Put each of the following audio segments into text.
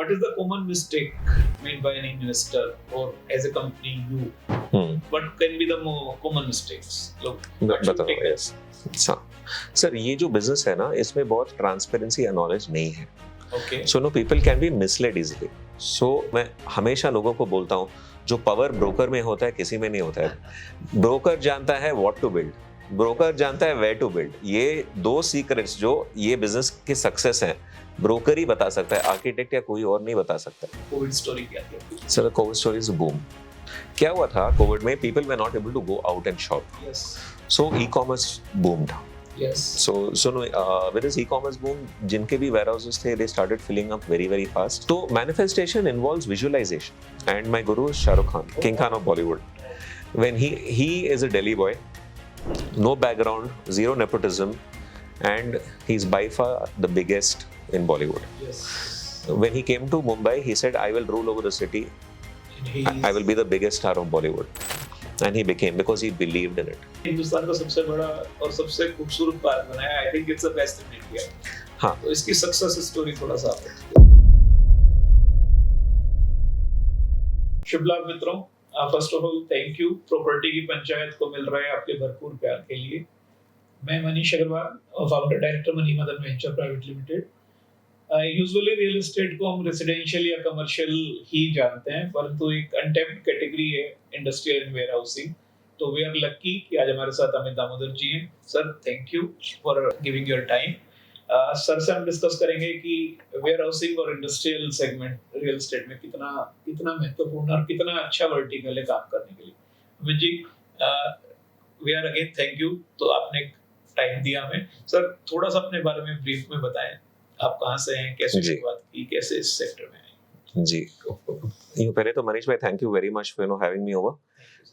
what is the common mistake made by an investor or as a company you? What can be the more common mistakes? Look, बताओ yes sir, ये जो business है ना, इसमें बहुत transparency या knowledge नहीं है. Okay. So no people can be misled easily. सो मैं हमेशा लोगों को बोलता हूँ, जो पावर ब्रोकर में होता है किसी में नहीं होता है. ब्रोकर जानता है व्हाट टू बिल्ड, ब्रोकर जानता है वेयर टू बिल्ड. ये दो सीक्रेट्स जो ये बिजनेस के सक्सेस हैं, ब्रोकर ही बता सकता है, आर्किटेक्ट या कोई और नहीं बता सकता. कोविड स्टोरी क्या थी? Sir covid story is boom. क्या हुआ था कोविड में? People were not able to go out and shop. Yes. So e commerce boomed. Yes. So with this e-commerce boom, जिनके भी warehouses थे, they started filling up very very fast. So manifestation involves visualization, and my guru is Shah Rukh Khan, King Khan of Bollywood. When he is a Delhi boy, no background, zero nepotism, and he's by far the biggest in Bollywood. Yes. When he came to Mumbai, he said, "I will rule over the city. I will be the biggest star of Bollywood." And he became, because he believed in it. Hindustan का सबसे बड़ा और सबसे खूबसूरत park बनाया. I think it's the best in India. हाँ. तो इसकी सक्सेस स्टोरी थोड़ा सा आप. शुभ लाभ मित्रों, first of all thank you. Property की पंचायत को मिल रहा है आपके भरपूर प्यार के लिए. मैं Manish Agarwal, founder director Mani Madan venture private limited. Usually real estate को हम रेसिडेंशियल या कमर्शियल ही जानते हैं, परंतु एक अनटैप्ड कैटेगरी है इंडस्ट्रियल एंड वेयर हाउसिंग. तो वी आर लकी कि आज हमारे साथ अमित दामोदर जी हैं. Sir thank you for giving your time. Sir से हम डिस्कस करेंगे कि वेयर हाउसिंग और इंडस्ट्रियल सेगमेंट रियल एस्टेट में कितना महत्वपूर्ण और कितना अच्छा वर्टिकल है काम करने के लिए. Amit ji, we are again thank you. तो आपने टाइम दिया हमें. सर थोड़ा सा अपने बारे में ब्रीफ में बताएं. आप कहाँ से हैं, कैसे शुरुआत की, कैसे इस सेक्टर में आए? जी, पहले तो मनीष भाई thank you very much for having me over.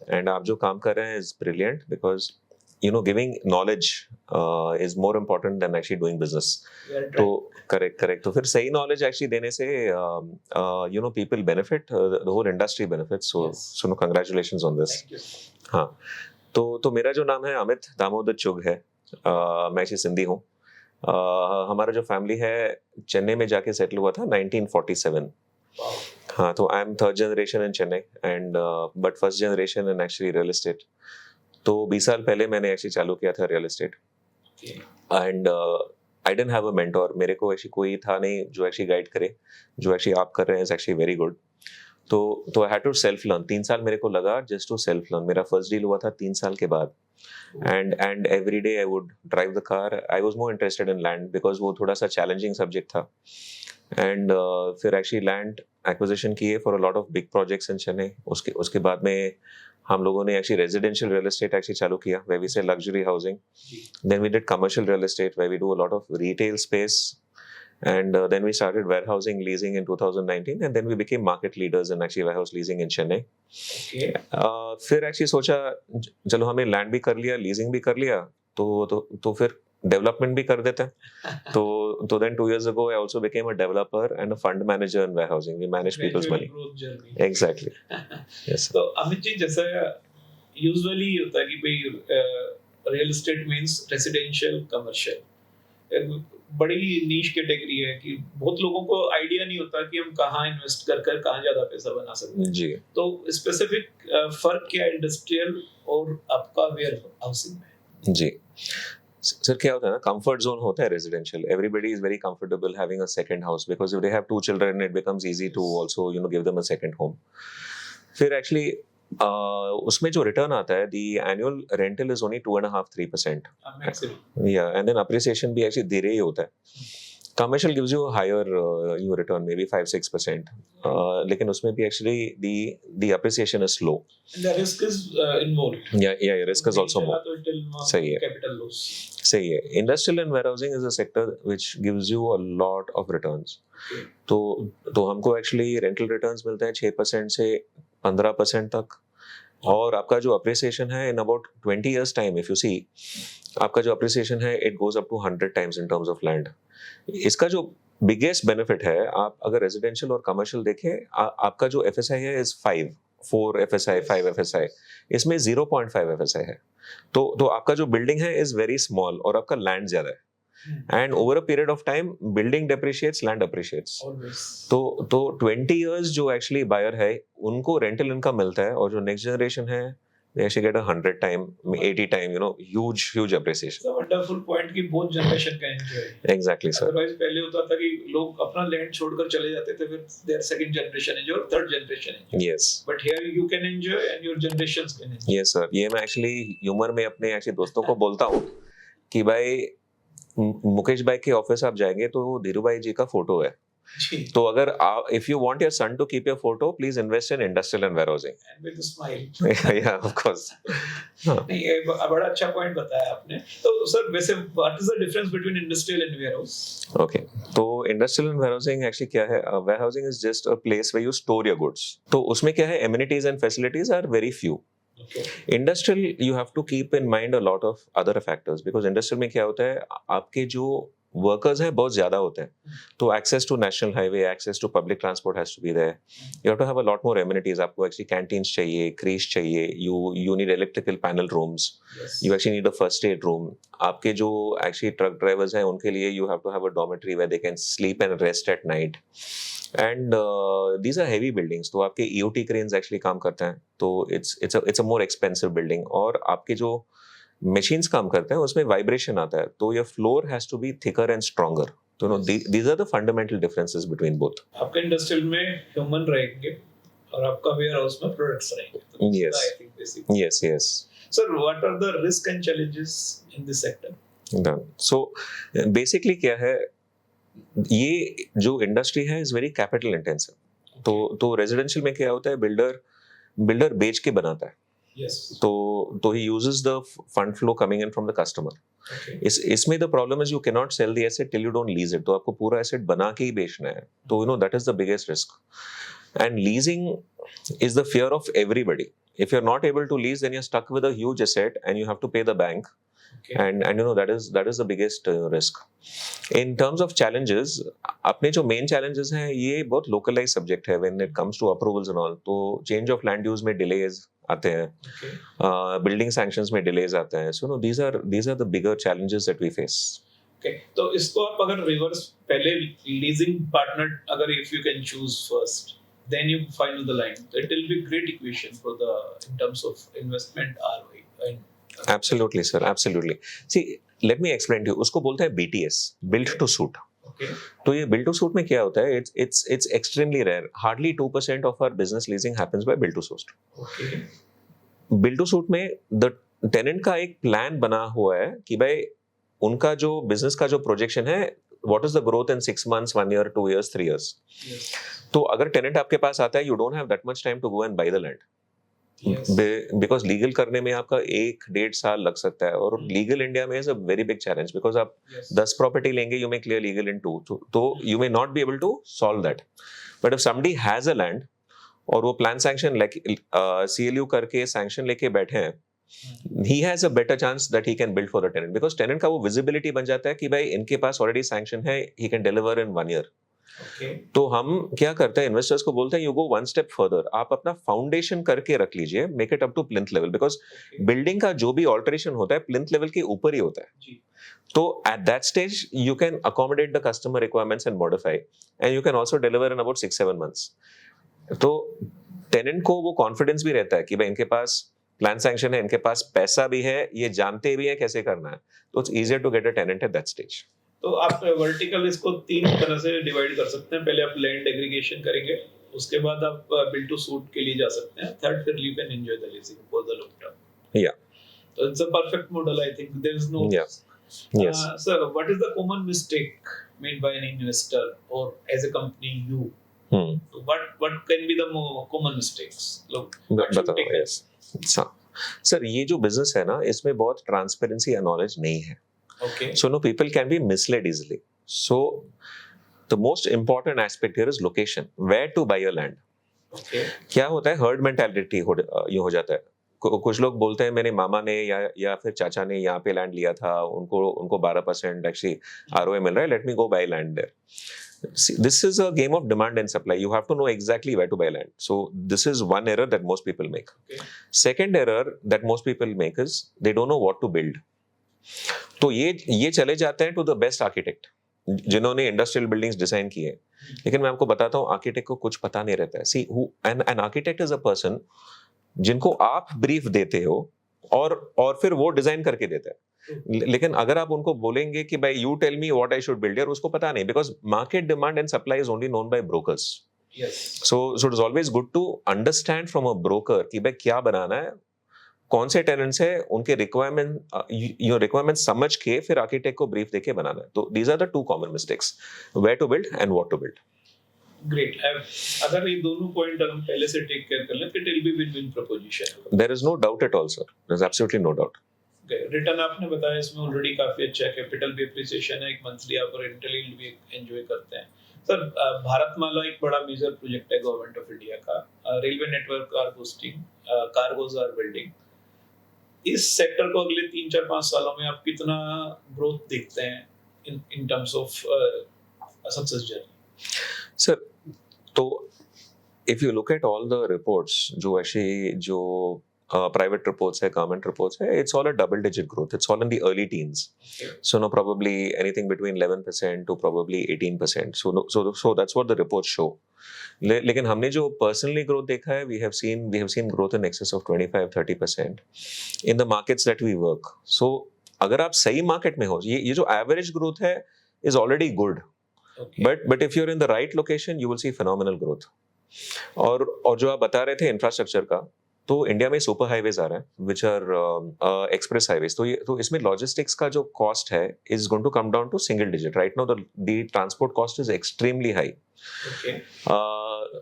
And आप जो काम कर रहे हैं is brilliant, because giving knowledge is more important than actually doing business. तो करेक्ट. तो फिर सही नॉलेज एक्चुअली देने से people benefit, the whole industry benefits. So no congratulations on this. हाँ, तो मेरा जो नाम है अमित दामोदर चुग है. मैं सिंधी हूँ. हमारा जो फैमिली है चेन्नई में जाके सेटल हुआ था 1947. हाँ, तो I am third generation in Chennai and but first generation in actually real estate. तो 20 साल पहले मैंने एक्चुअली चालू किया था real estate. And I didn't have a mentor. मेरे को एक्चुअली कोई था नहीं जो एक्चुअली गाइड करे. जो एक्चुअली आप कर रहे हैं इज एक्चुअली वेरी गुड. तो I had to self learn. 3 साल मेरे को लगा जस्ट टू सेल्फ लर्न. मेरा फर्स्ट डील हुआ था 3 साल के बाद. And every day I would drive the car. I was more interested in land because वो थोड़ा सा challenging subject था. And फिर actually land acquisition किए for a lot of big projects in Chennai. उसके बाद में हम लोगों ने actually residential real estate actually चालू किया, where we say luxury housing. Then we did commercial real estate where we do a lot of retail space. And then we started warehousing leasing in 2019, and then we became market leaders in actually warehouse leasing in Chennai. Okay. फिर actually सोचा चलो हमने land भी कर लिया, leasing भी कर लिया, तो फिर डेवलपमेंट भी कर देते हैं. तो then 2 years ago I also became a developer and a fund manager in warehousing. We manage people's money. Exactly. Yes. तो अमित जी, जैसा यूजुअली होता है कि भाई real estate means residential commercial, बड़ी नीश कैटेगरी है कि बहुत लोगों को आइडिया नहीं होता कि हम कहाँ इन्वेस्ट कर कहाँ ज्यादा पैसा बना सकते हैं. जी. तो स्पेसिफिक फर्क क्या है इंडस्ट्रियल और आपका वेयर हाउसिंग में? जी सर, क्या होता है ना, कंफर्ट जोन होता है residential. Everybody is very comfortable having a second house because if they have 2 children it becomes easy to also give them a second home. फिर एक्चुअली उसमें जो रिटर्न आता है, the annual rental is only 2.5-3%. या and then appreciation भी actually धीरे ही होता है. Commercial gives you higher you return may be 5-6%, लेकिन उसमें भी actually the appreciation is slow. The risk is involved. या रिस्क इज आल्सो मोर. सही है, कैपिटल लॉस. सही है. Industrial and warehousing is a sector which gives you a lot of returns. तो हमको एक्चुअली रेंटल रिटर्न्स मिलते हैं 6% से 15% तक. और आपका जो अप्रिसिएशन है in about 20 years time, if you see, आपका जो अप्रिसिएशन है it goes up to 100 times in terms of land. इसका जो बिगेस्ट बेनिफिट है, आप अगर रेजिडेंशियल और कमर्शियल देखें, आपका जो FSI है इज 4 FSI, 5 FSI. इसमें 0.5 FSI है. तो आपका जो बिल्डिंग है इज वेरी स्मॉल और आपका लैंड ज्यादा है. and over a period of time building depreciates, land appreciates. Always. तो 20 years जो actually buyer है उनको rental income मिलता है, और जो next generation है they actually get 100 time, 80 time, you know, huge appreciation. It's a wonderful point कि both generation का enjoy. Exactly sir. Otherwise पहले होता था कि लोग अपना land छोड़कर चले जाते थे, फिर their second generation enjoy और third generation enjoy. Yes. But here you can enjoy and your generations can enjoy. Yes sir. ये मैं actually humor में अपने actually दोस्तों को बोलता हूँ कि भाई मुकेश भाई के ऑफिस आप जाएंगे तो धीरू भाई जी का फोटो है, जी. तो अगर आप if you want your son to keep your photo, please invest in industrial and warehousing. And with a smile. Yeah, of course. हाँ. नहीं, ये बड़ा अच्छा पॉइंट बताया आपने. तो सर वैसे what is the difference between industrial and warehouse? Okay. तो industrial and warehousing actually क्या है? Warehousing is just a place where you store your goods. तो उसमें क्या है? Amenities and facilities are very few. Okay. Industrial, you have to keep in mind a lot of other factors, because industrial में क्या होता है, आपके जो वर्कर्स हैं बहुत ज्यादा होते हैं, तो access to national highway, access to public transport has to be there. You have to have a lot more amenities. आपको एक्चुअली कैंटीन्स चाहिए, क्रीज चाहिए, you need electrical panel rooms, you actually need a first aid room. आपके जो actually truck drivers हैं उनके लिए you have to have a dormitory where they can sleep and rest at night. And these are heavy buildings, तो आपके EOT cranes actually काम करते हैं, तो it's a more expensive building. और आपके जो मशीन्स काम करते हैं उसमें वाइब्रेशन आता है, तो your floor has to be thicker and stronger. तो no these are the fundamental differences between both. आपके इंडस्ट्रियल में ह्यूमन रहेंगे और आपका वेयर हाउस में प्रोडक्ट्स रहेंगे. Yes. I think basically. Yes. Sir, what are the risk and challenges in this sector? Done. So basically क्या है, ये जो इंडस्ट्री है इज वेरी कैपिटल इंटेंसिव. तो रेजिडेंशियल में क्या होता है, बिल्डर बेच के बनाता है. Yes. तो he uses the fund flow coming in from the customer. Okay. इसमें the problem is you cannot sell the asset till you don't lease it. तो आपको पूरा asset बना के ही बेचना है. तो that is the biggest risk. And leasing is the fear of everybody. If you're not able to lease, then you're stuck with a huge asset and you have to pay the bank. Okay. And that is the biggest risk. In terms of challenges, अपने जो main challenges हैं ये बहुत localized subject है when it comes to approvals and all. तो change of land use में delays आते हैं, Okay. building sanctions में delays आते हैं. So no, these are the bigger challenges that we face. Okay. तो इसको आप अगर रिवर्स पहले लीजिंग पार्टनर अगर if you can choose first, then you final the line. It will be great equation for the in terms of investment ROI. And Absolutely, sir. Absolutely. See, let me explain to you. उसको बोलते हैं BTS, built to suit. okay. तो ये built to suit में क्या होता है? It's extremely rare. Hardly 2% of our business leasing happens by built to suit. Okay. Built to suit में the tenant का एक plan बना हुआ है कि भाई उनका जो business का जो projection है, what is the growth in 6 months, 1 year, 2 years, 3 years. Yes. तो अगर tenant आपके पास आता है, you don't have that much time to go and buy the land. Yes. Because legal करने में आपका 1-1.5 साल लग सकता है, और लीगल इंडिया में is a very big challenge, because आप Yes. 10 प्रॉपर्टी लेंगे, you may clear legal in 2, तो you may not be able to solve that. But if somebody has a land और वो प्लान सैंक्शन CLU करके sanction लेके बैठे हैं, he has a better chance that he can build for the tenant, because tenant का वो visibility बन जाता है कि भाई इनके पास ऑलरेडी सैंक्शन है, he can deliver in 1 year. Okay. तो हम क्या करते हैं, इन्वेस्टर्स को बोलते हैं यू गो 1 step फर्दर, आप अपना फाउंडेशन करके रख लीजिए, make it up to plinth level, because Okay. Building का जो भी ऑल्टरेशन होता है प्लिंथ लेवल के ऊपर ही होता है. जी. तो eight that stage you can accommodate the customer requirements and modify, and you can also deliver in about 6-7 months. तो टेनेंट को वो कॉन्फिडेंस भी रहता है कि भाई इनके पास प्लान सैंक्शन है, इनके पास पैसा भी है, ये जानते भी है कैसे करना है, तो it's easier to get a tenant at that stage. तो आप वर्टिकल इसको 3 तरह से डिवाइड कर सकते हैं. पहले आप लैंड एग्रीगेशन करेंगे, उसके बाद आप बिल्ड टू सूट के लिए जा सकते हैं. थर्ड, फिर you can enjoy the leasing for the long term. Yeah. So it's a perfect model, I think. There is no. Yeah. Yes. Sir, what is the common mistake made by an investor or as a company you? Hmm. So what can be the more common mistakes? Look, what should बताओ. take Yes. Sir ये जो business है ना, इसमें बहुत transparency या knowledge नहीं है. Okay. So no, people can be misled easily. So the most important aspect here is location. Where to buy your land? Okay. क्या होता है, हर्ड मेंटालिटी ये हो जाता है. कुछ लोग बोलते हैं मेरे मामा ने या फिर चाचा ने यहाँ पे लैंड लिया था, उनको 12% एक्चुअली ROI मिल रहा है, let me go by land there. This is a game of demand and supply. You have to know exactly where to buy land. So this is one error that most people make. Okay. Second error that most people make is they don't know what to build. तो ये चले जाते हैं to the best architect जिन्होंने industrial buildings design की है। लेकिन मैं आपको बताता हूँ आर्किटेक्ट को कुछ पता नहीं रहता है। See an architect is a person जिनको आप ब्रीफ देते हो और फिर वो डिजाइन करके देता है। लेकिन अगर आप उनको बोलेंगे कि भाई you tell me what I should build here, उसको पता नहीं, because market demand and supply is only known by brokers. So it is always good to understand from a broker कि भाई क्या बनाना है, कौन से टेनेंट्स है, उनके रिक्वायरमेंट समझ के फिर आर्किटेक्ट को ब्रीफ देके बनाना है। तो these are the two common mistakes, where to build and what to build. Great. अगर ये दोनों पॉइंट हम पहले से टेक केयर कर लें तो it will be win-win proposition. There is no doubt at all sir, there is absolutely no doubt. Return आपने बताया इसमें ऑलरेडी काफी अच्छा है, कैपिटल भी एप्रिसिएशन है, एक मंथली आप रेंटल यील्ड भी एंजॉय करते हैं। सर भारतमाला एक बड़ा मेजर प्रोजेक्ट है गवर्नमेंट ऑफ इंडिया का, railway network are boosting, cargos are building. इस सेक्टर को अगले 3-4-5 सालों में आप कितना ग्रोथ देखते हैं in terms of success journey? Sir तो if you look at all the reports जो private reports है, government reports है, it's all a double digit growth, it's all in the early teens. So no, probably anything between 11% to probably 18%. So that's what the reports show. लेकिन हमने जो personally growth देखा है, we have seen growth in excess of 25-30% in the markets that we work. So अगर आप सही market में हो, ये जो average growth है is already good. But if you're in the right location, you will see phenomenal growth. और जो आप बता रहे थे इंफ्रास्ट्रक्चर का, तो इंडिया में सुपर हाईवेज आ रहा है विच आर एक्सप्रेस हाईवेज। तो इसमें लॉजिस्टिक्स का जो कॉस्ट है is going to come down to single digit. Right now the transport cost is extremely high.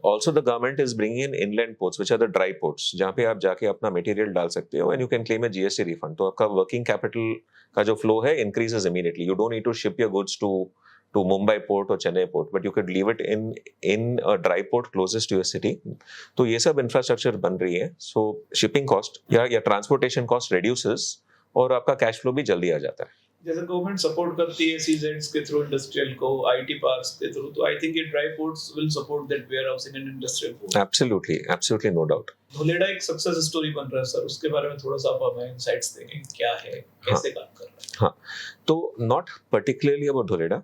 Also the government is bringing in inland ports which are the dry ports, जहाँ पे आप जाके अपना material डाल सकते हो and you can claim a GST refund. तो आपका वर्किंग कैपिटल का जो फ्लो है increases immediately. You don't need to ship your goods to Mumbai port or Chennai port, but you could leave it in a dry port closest to your city. तो ये सब infrastructure बन रही है। So shipping cost या transportation cost reduces और आपका cash flow भी जल्दी आ जाता है। जैसे गवर्नमेंट सपोर्ट करती है सीजेड्स के थ्रू इंडस्ट्रियल को, आईटी पार्क्स के थ्रू, तो आई थिंक ये dry ports will support that warehousing and industrial port. Absolutely no doubt. Dholera एक सक्सेस स्टोरी बन रहा है सर, उसके बारे में थोड़ा सा आप हमें इनसाइट्स देंगे, क्या है, कैसे काम कर रहा है? हाँ, तो नॉट पर्टिकुलरली अबाउट धोलेडा।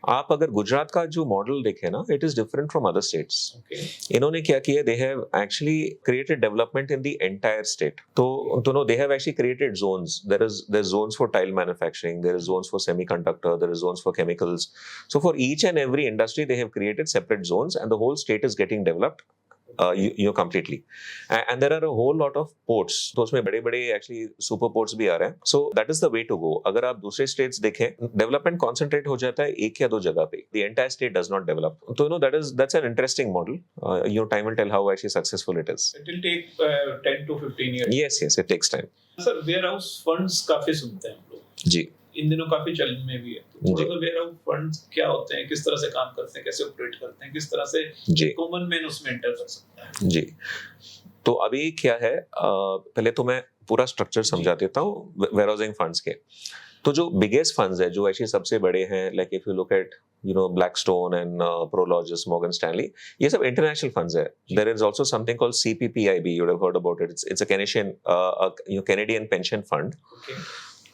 आप अगर गुजरात का जो मॉडल देखें ना, it is different from other states. इन्होंने क्या किया, they have actually created development in the entire state. तो no, they have actually created zones. There is zones for tile manufacturing, there is zones for semiconductor, there is zones for chemicals. So for each and every industry they have created separate zones and the whole state is getting developed completely. And there are a whole lot of ports, तो उसमें बड़े-बड़े actually super ports भी आ रहे हैं। So that is the way to go. अगर आप दूसरे states देखें, development concentrate हो जाता है एक या दो जगह पे। The entire state does not develop. तो that's an interesting model. Time will tell how actually successful it is. It will take 10 to 15 years. Yes, it takes time. Sir, warehouse funds काफी सुनते हैं हम लोग। जी। इन दिनों काफी चलन में भी है। तो थोड़ा सा वेयरहाउस फंड्स क्या होते हैं, किस तरह से काम करते हैं, कैसे ऑपरेट करते हैं, किस तरह से कॉमन मैन उसमें एंटर कर सकता है? जी, तो अभी क्या है, पहले तो मैं पूरा स्ट्रक्चर समझा देता हूँ वेयरहाउसिंग फंड्स के। तो जो बिगेस्ट फंड्स है, जो एक्चुअली सबसे बड़े हैं, like if you look at Blackstone and Prologis, Morgan Stanley, ये सब इंटरनेशनल फंड्स है। There is also something called CPPIB, you have heard about it. It's a Canadian pension fund.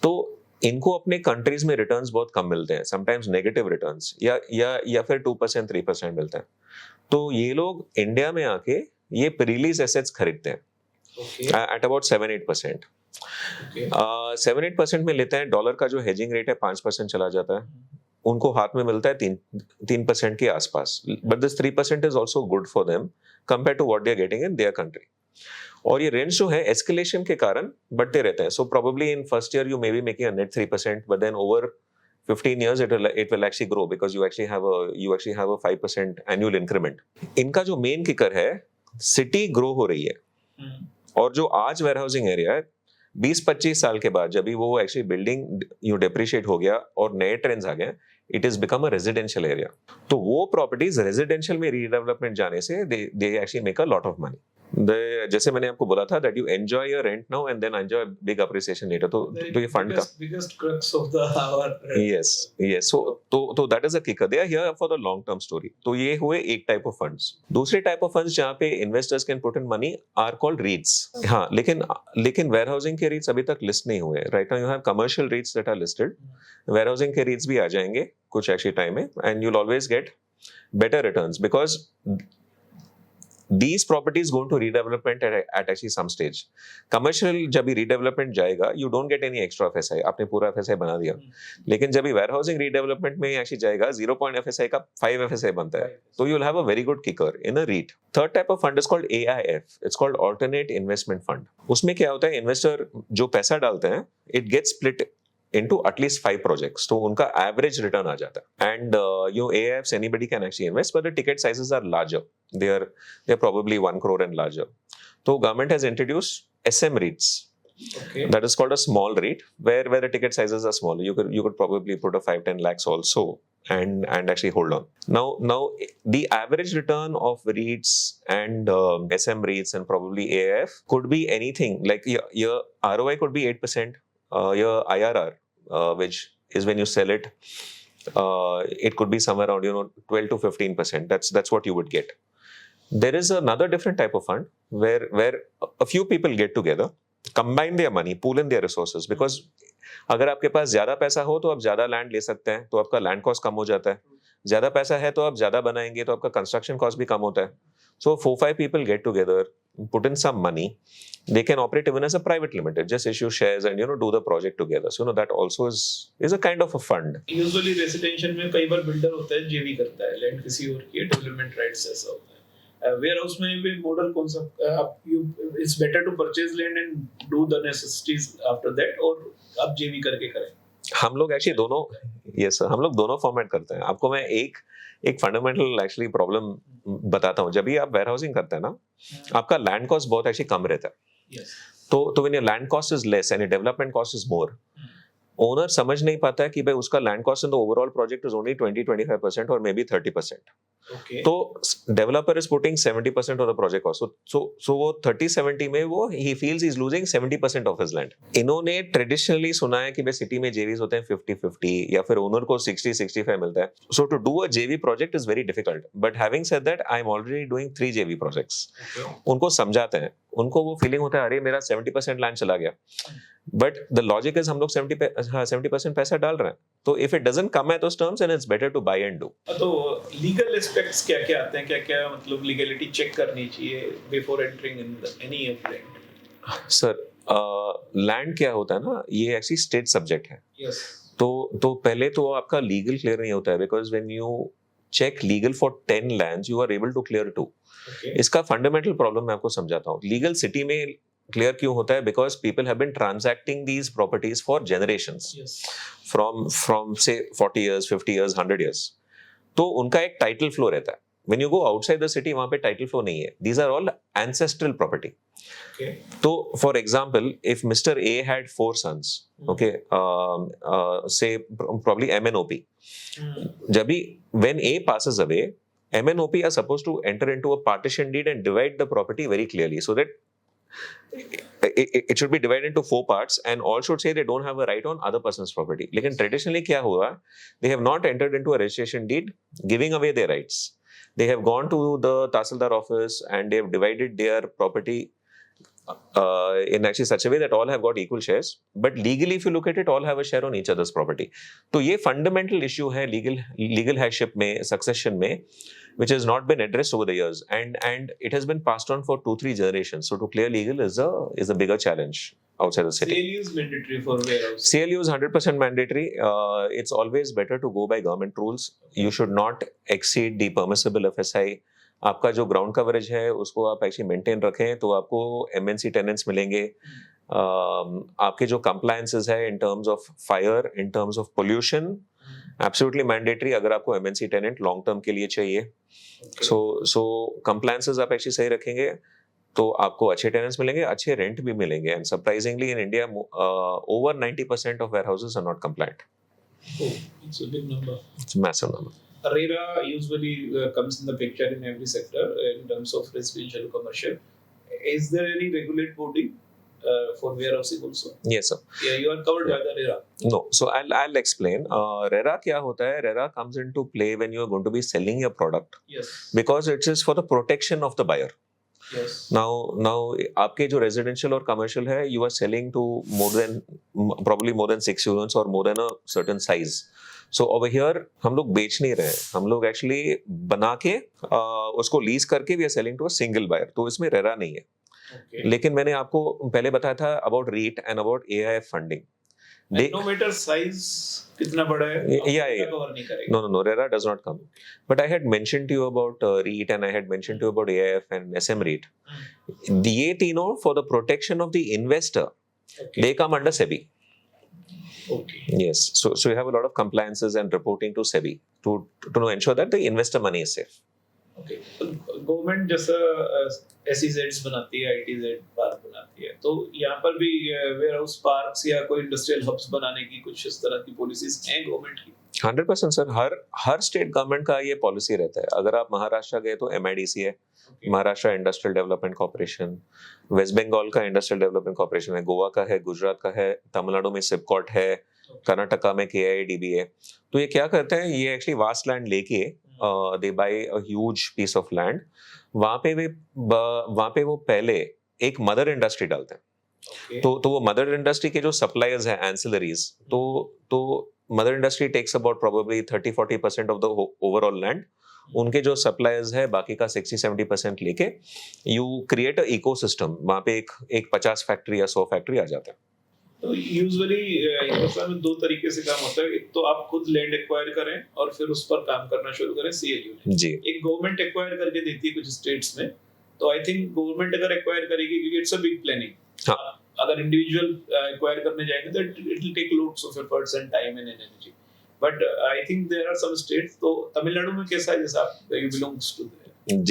तो इनको अपने कंट्रीज में रिटर्न्स बहुत कम मिलते हैं, समटाइम्स नेगेटिव रिटर्न्स, या फिर 2% 3% मिलते हैं। तो ये लोग इंडिया में आके ये प्रीलीज एसेट्स खरीदते हैं एट अबाउट 7-8%। 7-8% में लेते हैं। डॉलर का जो हेजिंग रेट है 5% चला जाता है, उनको हाथ में मिलता है 3% के आसपास। But this 3% is also good for them compare to what they are getting in their country. और ये रेंज जो है एस्केलेशन के कारण बढ़ते रहते हैं। So probably in first year you may be making a net 3%, but then over 15 years it will actually grow because you actually have a 5% annual increment. इनका जो मेन किकर है, सिटी ग्रो हो रही है। और जो आज वेयरहाउसिंग एरिया है, 20-25 साल के बाद जब भी वो एक्चुअली बिल्डिंग डेप्रिशिएट हो गया और नए ट्रेंड्स आ गए, it is become a residential area. तो वो प्रॉपर्टीज रेजिडेंशियल में रीडेवलपमेंट जाने से they actually make a lot of money. जैसे मैंने आपको बोला था that you enjoy your rent now and then enjoy big appreciation later. तो ये फंड का biggest crux of the our yes तो that is a kicker. They are here for the long term story. तो ये हुए एक type of funds. दूसरे type of funds जहाँ पे investors can put in money are called REITs. हाँ, लेकिन वेयरहाउसिंग के REITs अभी तक लिस्ट नहीं हुए. Right now you have commercial REITs that are listed. Warehousing के REITs भी आ जाएंगे कुछ एक्चुअली टाइम में, and you'll always get better returns because these properties go into redevelopment at actually some stage. Commercial जब भी redevelopment जाएगा, you don't get any extra FSI. आपने पूरा FSI बना दिया. लेकिन जब भी warehousing redevelopment में actually जाएगा, 0 point FSI का 5 FSI बनता है. तो you'll have a very good kicker in a REIT. Third type of fund is called AIF. It's called Alternate Investment Fund. उसमें क्या होता है, investor जो पैसा डालते हैं, it gets split into at least 5 projects. तो उनका average return आ जाता है. And AIFs, anybody can actually invest, but the ticket sizes are larger. They're probably 1 crore and larger. So government has introduced SM REITs. Okay. That is called a small REIT, where the ticket sizes are smaller. You could probably put a 5-10 lakhs also and actually hold on. Now the average return of REITs and SM REITs and probably AIF could be anything. Like your ROI could be 8%. Your IRR, which is when you sell it, it could be somewhere around 12 to 15%. That's what you would get. There is another different type of fund where a few people get together, combine their money, pool in their resources. Because अगर आपके पास ज्यादा पैसा हो तो आप ज्यादा land ले सकते हैं, तो आपका लैंड कॉस्ट कम हो जाता है. ज्यादा पैसा है तो आप ज्यादा बनाएंगे तो आपका कंस्ट्रक्शन कॉस्ट भी कम होता है. So 4-5 people get together, put in some money. They can operate even as a private limited, just issue shares and do the project together. So that also is a kind of a fund. Usually residential में कई बार builder होता है, JV करता है, land किसी और की development rights ऐसा होता है. Warehouse में भी model कौन सा? It's better to purchase land and do the necessities after that, और आप JV करके करें. हम लोग एक्चुअली दोनों, यस सर, हम लोग दोनों फॉर्मेट करते हैं. आपको मैं एक फंडामेंटल एक्चुअली प्रॉब्लम बताता हूँ. जब भी आप वेयरहाउसिंग करते हैं ना, आपका लैंड कॉस्ट बहुत एक्चुअली कम रहता है. Yes. तो when your land cost is less and development cost is more, owner समझ नहीं पाता है कि भाई उसका land cost in the overall project is only 20-25% और मे बी 30%. Okay. तो developer is putting 70% of the project cost. So वो 30-70 में वो ही feels he is losing 70% of his land. इन्होंने ट्रेडिशनली सुना है कि भाई सिटी में जेवीज होते हैं 50-50 या फिर ओनर को 60-65 मिलता है. सो टू डू अ जेवी project is very difficult. But having said that, I am already doing 3 जेवी प्रोजेक्ट्स. उनको समझाते हैं, उनको वो फीलिंग होता है अरे मेरा 70% लैंड चला गया. बट द लॉजिक इज हम लोग 70% पैसा डाल रहे हैं. तो if it doesn't come at those terms and it's better to buy and do. तो लीगल एस्पेक्ट्स क्या-क्या आते हैं, क्या-क्या मतलब लीगलिटी चेक करनी चाहिए before entering in any of land? Sir, land क्या होता है ना, ये एक्चुअली स्टेट सब्जेक्ट है. यस. तो पहले तो आपका लीगल क्लियर नहीं होता है, because when you check legal for 10 lands you are able to clear 2. इसका फंडामेंटल प्रॉब्लम मैं आपको समझाता हूँ. लीगल सिटी में क्लियर क्यों होता है? Because people have been transacting these properties for generations, from say 40 years, 50 years, 100 years. तो उनका एक टाइटल फ्लो रहता है. When you go outside the city, वहां पे टाइटल फ्लो नहीं है. These are all ancestral property. Okay. So, for example, if Mr. A had 4 sons, okay, say probably MNOP. जब भी when A passes away, MNOP are supposed to enter into a partition deed and divide the property very clearly, so that it should be divided into 4 parts and all should say they don't have a right on other person's property. लेकिन traditionally क्या हुआ? They have not entered into a registration deed giving away their rights. They have gone to the Tahsildar office and they have divided their property in actually such a way that all have got equal shares. But legally, if you look at it, all have a share on each other's property. तो ये fundamental issue है legal headship में, succession में, which has not been addressed over the years, and it has been passed on for 2-3 generations. So to clear legal is a bigger challenge outside the city. CLU is mandatory for warehouse. CLU is 100% mandatory. It's always better to go by government rules. You should not exceed the permissible FSI. आपका जो ground coverage है उसको आप actually maintain रखें तो आपको MNC tenants मिलेंगे. आपके जो कंप्लायंसेस है इन terms of fire, in terms of pollution, absolutely mandatory अगर आपको MNC टेनेंट लॉन्ग टर्म के लिए चाहिए. सो कंप्लायंसेस आप एक्चुअली सही रखेंगे तो आपको अच्छे टेनेंट्स मिलेंगे, अच्छे रेंट भी मिलेंगे. And surprisingly in India over 90% of warehouses are not compliant. Oh, it's a big number. It's a massive number. RERA usually comes in the picture in every sector in terms of residential, commercial. is there any regulate body for warehousing also? Yes, sir. Yeah, you are covered by the RERA. No, so I'll explain. RERA क्या होता है? RERA comes into play when you are going to be selling your product Yes. because it is for the protection of the buyer. Yes. Now आपके जो residential और commercial है, you are selling to probably more than 6 units or more than a certain size. So over here हम लोग बेच नहीं रहे हैं, हम लोग actually बना के उसको लीज करके we are selling to a single buyer. तो इसमें रेरा नहीं है. Okay. लेकिन मैंने आपको पहले बताया था about REIT and about AIF funding. No matter size कितना बड़ा है, Yeah. कवर नहीं करेगा. No, RERA does not come. But I had mentioned to you about REIT and I had mentioned to you about AIF and SM REIT. ये तीनों for the protection of the investor, Okay. they come under SEBI. Okay. Yes, so you have a lot of compliances and reporting to SEBI to ensure that the investor money is safe. Okay. Government जैसा SEZs बनाती है, ITZ park बनाती है, तो यहाँ पर भी ware house parks या कोई इंडस्ट्रियल हब्स बनाने की कुछ इस तरह की पॉलिसीज हैं गवर्नमेंट की? 100% सर, हर स्टेट गवर्नमेंट का ये पॉलिसी रहता है. अगर आप महाराष्ट्र गए तो MIDC है, Maharashtra industrial development corporation, West Bengal का इंडस्ट्रियल डेवलपमेंट कॉर्पोरेशन है, गोवा का है, गुजरात का है, तमिलनाडु में सिपकॉट है, कर्नाटका में KIADB है. तो ये क्या करते हैं, ये एक्चुअली वास्ट लैंड लेके they buy a huge piece of land. वहां पे वो पहले एक मदर इंडस्ट्री डालते हैं. Okay. तो वो मदर इंडस्ट्री के जो सप्लायर्स हैं एंसिलरीज, तो mother industry takes about probably 30-40% of the overall land. उनके जो सप्लायर्स है बाकी का 60-70% लेके यू क्रिएट अ इकोसिस्टम. वहां पे एक 50 फैक्ट्री या 100 फैक्ट्री आ जाता है. तो यूजुअली हिंदुस्तान में दो तरीके से काम होता है. एक तो आप खुद लैंड एक्वायर करें और फिर उस पर काम करना शुरू करें, CLU. जी. एक गवर्नमेंट एक्वायर करके देती है कुछ स्टेट्स में. तो आई थिंक गवर्नमेंट अगर एक्वायर करेगी, क्योंकि इट्स अ बिग प्लानिंग. हाँ. अगर इंडिविजुअल एक्वायर करने जाएंगे तो it will take loads of efforts and time and energy. But I think there are some states. तो तमिलनाडु में कैसा है, जैसा आप यू बिलोंग्स टू?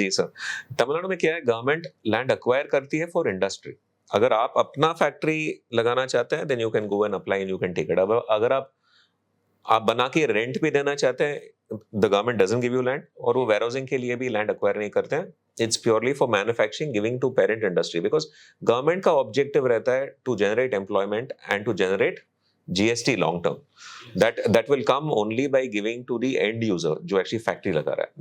जी सर, तमिलनाडु में क्या है, गवर्नमेंट लैंड एक्वायर करती है फॉर इंडस्ट्री. अगर आप अपना फैक्ट्री लगाना चाहते हैं then you can go and apply and you can take it. अगर आप बना के रेंट पे देना चाहते हैं, the government doesn't give you land, और वो वेयरहाउसिंग के लिए भी लैंड एक्वायर नहीं करते हैं. It's purely for manufacturing, giving to parent industry, because government का ऑब्जेक्टिव रहता है to generate employment and to generate GST long term. That will come only by giving to the end user जो actually factory लगा रहा है,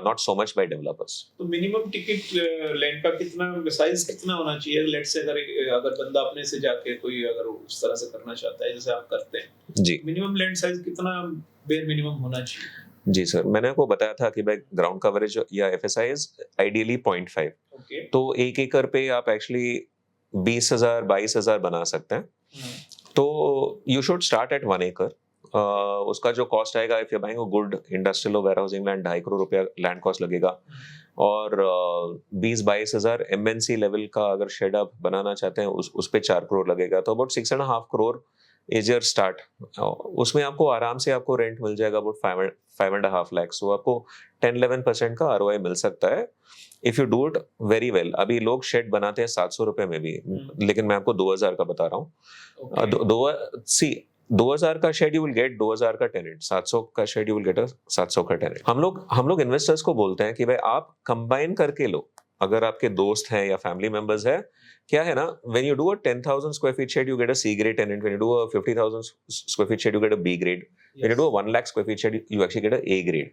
not so much by developers. तो minimum ticket land का कितना साइज कितना होना चाहिए? लेट्स से अगर बंदा अपने से जाके कोई अगर उस तरह से करना चाहता है जैसे आप करते हैं जी, मिनिमम लैंड साइज कितना बेयर मिनिमम होना चाहिए? जी सर, मैंने आपको बताया था कि भाई ग्राउंड कवरेज या FSI इज आइडियली 0.5. ओके. तो 1 एकड़ पे आप एक्चुअली 20,000-22,000 बना सकते हैं. तो यू शुड स्टार्ट एट 1 एकड़. उसका जो कॉस्ट आएगा, if you buying a good industrial warehousing land, 2.5 crore रुपया लैंड कॉस्ट लगेगा. और 20-22 हजार MNC लेवल का अगर शेड आप बनाना चाहते हैं उस पे 4 करोड़ लगेगा. तो about 6.5 crore is your start. उसमें आपको आराम से आपको रेंट मिल जाएगा अबाउट 5.5 लाख. सो आपको 10-11% का ROI मिल सकता है if you do it very well. अभी लोग शेड बनाते हैं 700 रुपए में भी, लेकिन मैं आपको 2000 का बता रहा हूँ. 2000 का शेड यू विल गेट 2000 का टेनेंट, 700 का शेड यू विल गेट 700 का टेनेंट. हम लोग इन्वेस्टर्स को बोलते हैं कि भाई आप कंबाइन करके लो. अगर आपके दोस्त हैं या फैमिली मेंबर्स है, क्या है ना, when you do a 10,000 square feet shed you get a C grade tenant, when you do a 50,000 square feet shed you get a B grade, when you do a 1 lakh square feet shed you actually get a A grade.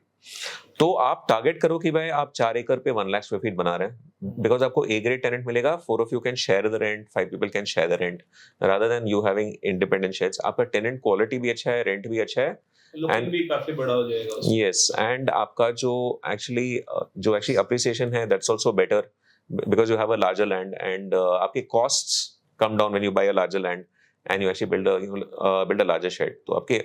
तो आप target करो कि भाई आप 4 एकड़ पे 1 lakh square feet बना रहे हैं, बिकॉज आपको A ग्रेड टेनेंट मिलेगा. 4 of you can share the rent, 5 people can share the rent, rather than you having independent sheds. आपका टेनेंट क्वालिटी भी अच्छा है, रेंट भी अच्छा है, लोकेशन भी काफी बड़ा हो जाएगा उसमें. yes, and आपका जो एक्चुअली अप्रिसिएशन है that's also better because you have a larger land, and आपके costs come down when you buy a larger land and you actually build a larger shed. तो आपके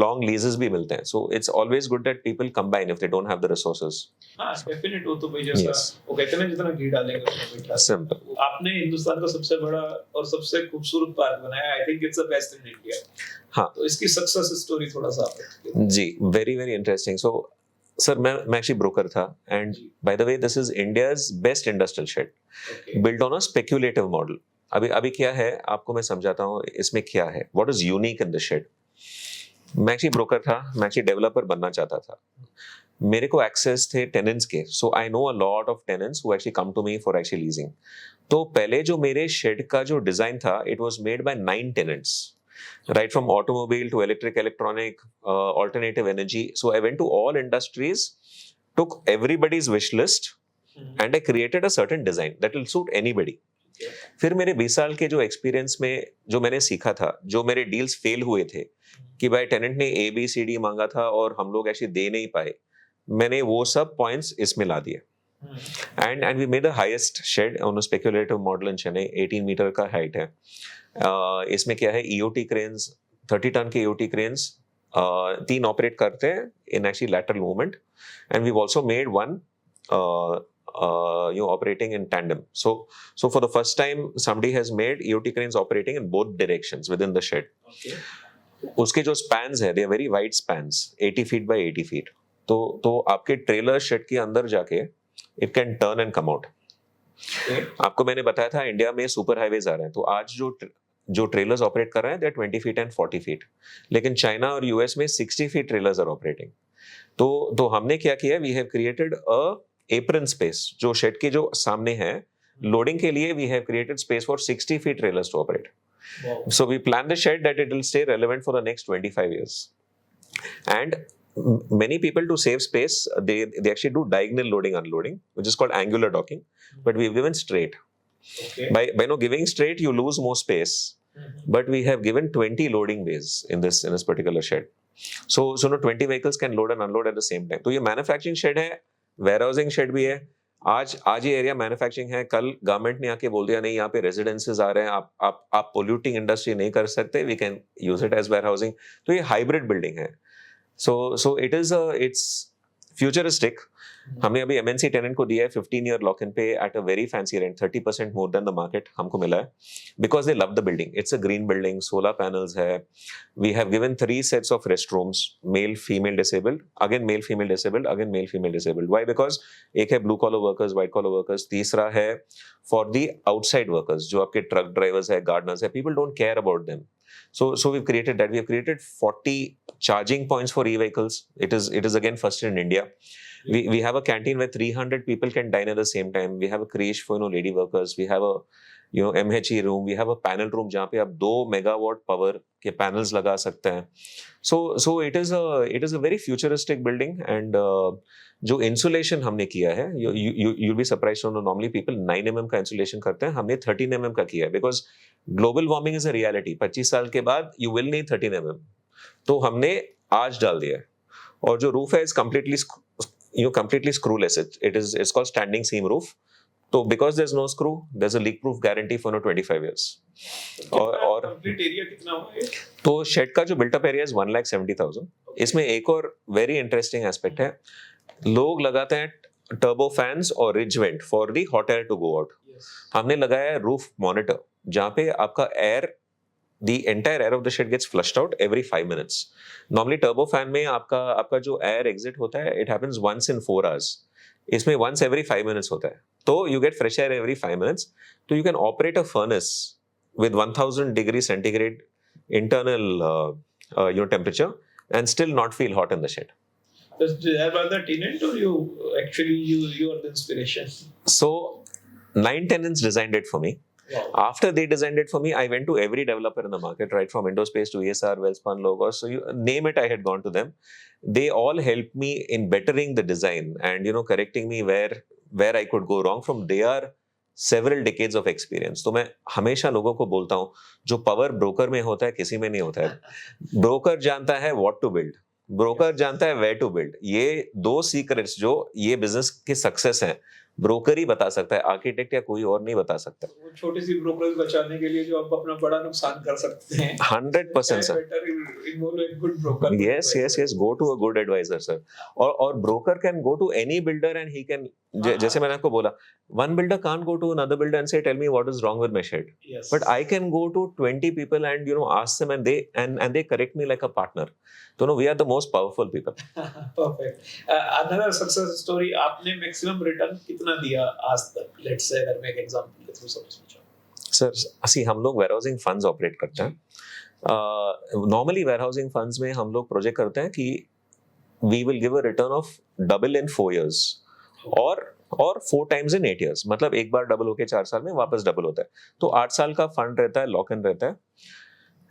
long leases भी मिलते हैं. So it's always good that people combine if they don't have the resources. हाँ, definite. वो तो भाई जैसा Yes. वो कहते हैं ना, जितना घी डालेंगे उतना मीठा. Simple. आपने हिंदुस्तान का सबसे बड़ा और सबसे खूबसूरत पार्क बनाया. I think it's the best in India. हाँ. तो इसकी सक्सेस स्टोरी थोड़ा सा आप बताइए. जी, very very interesting. So sir, मैं एक्चुअली ब्रोकर था, and by the way this is India's best industrial shed built on a speculative model. अभी क्या है आपको मैं समझाता हूँ इसमें क्या है, what is unique in the shed. मैं एक्चुअली ब्रोकर था, मैं एक्चुअली डेवलपर बनना चाहता था. मेरे को एक्सेस थे टेनेंट्स के, so I know a lot of tenants who actually come to me for actually leasing. तो पहले जो मेरे शेड का जो डिजाइन था, it was made by 9 tenants, right from automobile to electric, electronic, alternative energy. So I went to all industries, took everybody's wish list, and I created a certain design that will suit anybody. फिर मेरे 20 साल के जो experience में जो मैंने सीखा था, जो मेरे डील्स फेल हुए थे कि भाई टेनेंट ने ABCD मांगा था और हम लोग ऐसे दे नहीं पाए, मैंने वो सब पॉइंट्स इसमें ला दिए. And we made the highest shed on a speculative model in Chennai. 18 metre का हाइट है. इसमें क्या है, EOT क्रेन्स, 30 टन के EOT क्रेन्स 3 ऑपरेट करते हैं in actually lateral movement. And we also made one operating in tandem. So for the first time somebody has made EOT cranes operating in both directions within the shed. Okay. उसके जो spans है, they are very wide spans, 80 feet by 80 feet. तो आपके trailer shade के अंदर जाके it can turn and come out. Okay. आपको मैंने बताया था इंडिया में सुपर हाईवेज आ रहे हैं, तो आज जो ट्रेलर्स ऑपरेट कर रहे हैं, they are 20 feet and 40 feet. लेकिन चाइना और US में 60 feet ट्रेलर्स आर ऑपरेटिंग. तो हमने क्या किया, we have created a apron space जो शेड के जो सामने है लोडिंग के लिए. We have created space for 60 feet trailers to operate. Wow. So we plan the shed that it will stay relevant for the next 25 years. And many people, to save space, they actually do diagonal loading unloading, which is called angular docking, but we've given straight. Okay. By giving straight you lose more space. But we have given 20 loading bays in this particular shed. So 20 vehicles can load and unload at the same time. तो ये manufacturing shed है, warehousing shade भी है. आज ये area manufacturing है, कल government ने आके बोल दिया नहीं यहाँ पे रेजिडेंसेस आ रहे हैं, आप पोल्यूटिंग इंडस्ट्री नहीं कर सकते, we can use it as warehousing. तो ये हाइब्रिड बिल्डिंग है. So it's futuristic. हमने अभी MNC टेनेंट को दिया है 15-year लॉक इन पे at a very fancy rent, 30% more than the market हमको मिला है, because they love the building. It's a green building, solar panels है. We have given 3 sets of rest rooms, male female disabled, again male female disabled, again male female disabled. Why? Because एक है blue collar workers, white collar workers. तीसरा है for the outside workers, जो आपके truck drivers है, Gardner's है. People don't care about them. So we've created that. We have created 40 charging points for e-vehicles. It is again first in India. We have a canteen where 300 people can dine at the same time. We have a creche for lady workers. We have a MHE room. We have a panel room जहाँ पे आप 2 megawatt power के panels लगा सकते हैं. So it is a very futuristic building. And जो insulation हमने किया है, you'll be surprised to know normally people 9 mm का insulation करते हैं, हमने 13 mm का किया है, because global warming is a reality. 25 साल के बाद you will need 13 mm. तो हमने आज डाल दिया है. और जो रूफ है is completely screwless. It's called standing seam roof. So because there's no screw, there's a leak proof guarantee for 25 years. और कंप्लीट एरिया कितना हुआ है? तो शेड का जो बिल्ट अप एरिया is 1,70,000. इसमें एक और वेरी इंटरेस्टिंग एस्पेक्ट है, लोग लगाते हैं टर्बो फैंस और ridge vent for the hot air to go out. हमने लगाया है रूफ मॉनिटर, जहाँ पे आपका air, the entire air of the shed gets flushed out every 5 minutes. Normally turbo fan में आपका जो air exit होता है, it happens once in 4 hours. इसमें once every 5 minutes होता है. तो you get fresh air every 5 minutes. So you can operate a furnace with 1000 degrees centigrade internal temperature and still not feel hot in the shed. Was there by the tenant, or you actually you are the inspiration? So 9 tenants designed it for me. Wow. After they designed it for me, I went to every developer in the market, right from Indospace to ESR, Welspun, Logos. So you name it, I had gone to them. They all helped me in bettering the design and correcting me where I could go wrong from their several decades of experience. तो मैं हमेशा लोगों को बोलता हूँ, जो power broker में होता है किसी में नहीं होता है. ब्रोकर जानता है what to build, ब्रोकर जानता है where to build. ये 2 सीक्रेट्स जो ये बिजनेस की सक्सेस है, ब्रोकर ही बता सकता है, आर्किटेक्ट या कोई और नहीं बता सकता. वो छोटी सी ब्रोकरेज बचाने के लिए जो आप अपना बड़ा नुकसान कर सकते हैं. 100% sir. Yes, go to a good advisor sir. और broker can go to any builder and he can, जैसे मैंने आपको बोला, one builder can't go to another builder and say tell me what is wrong with my shed. Yes. But I can go to 20 people and ask them, and they correct me like a partner. So no, we are the most powerful people. Perfect. Another success story, आपने maximum return कितना दिया आज तक? Let's say अगर मैं एक example के through समझना चाहूँ. सर हम लोग warehousing funds ऑपरेट करते हैं. नॉर्मली warehousing funds में हम लोग प्रोजेक्ट करते हैं कि we will give a return of double in 4 years or 4 times in 8 years. मतलब एक बार डबल होके 4 साल में वापस डबल होता है. तो 8 साल का फंड रहता है, लॉक इन रहता है.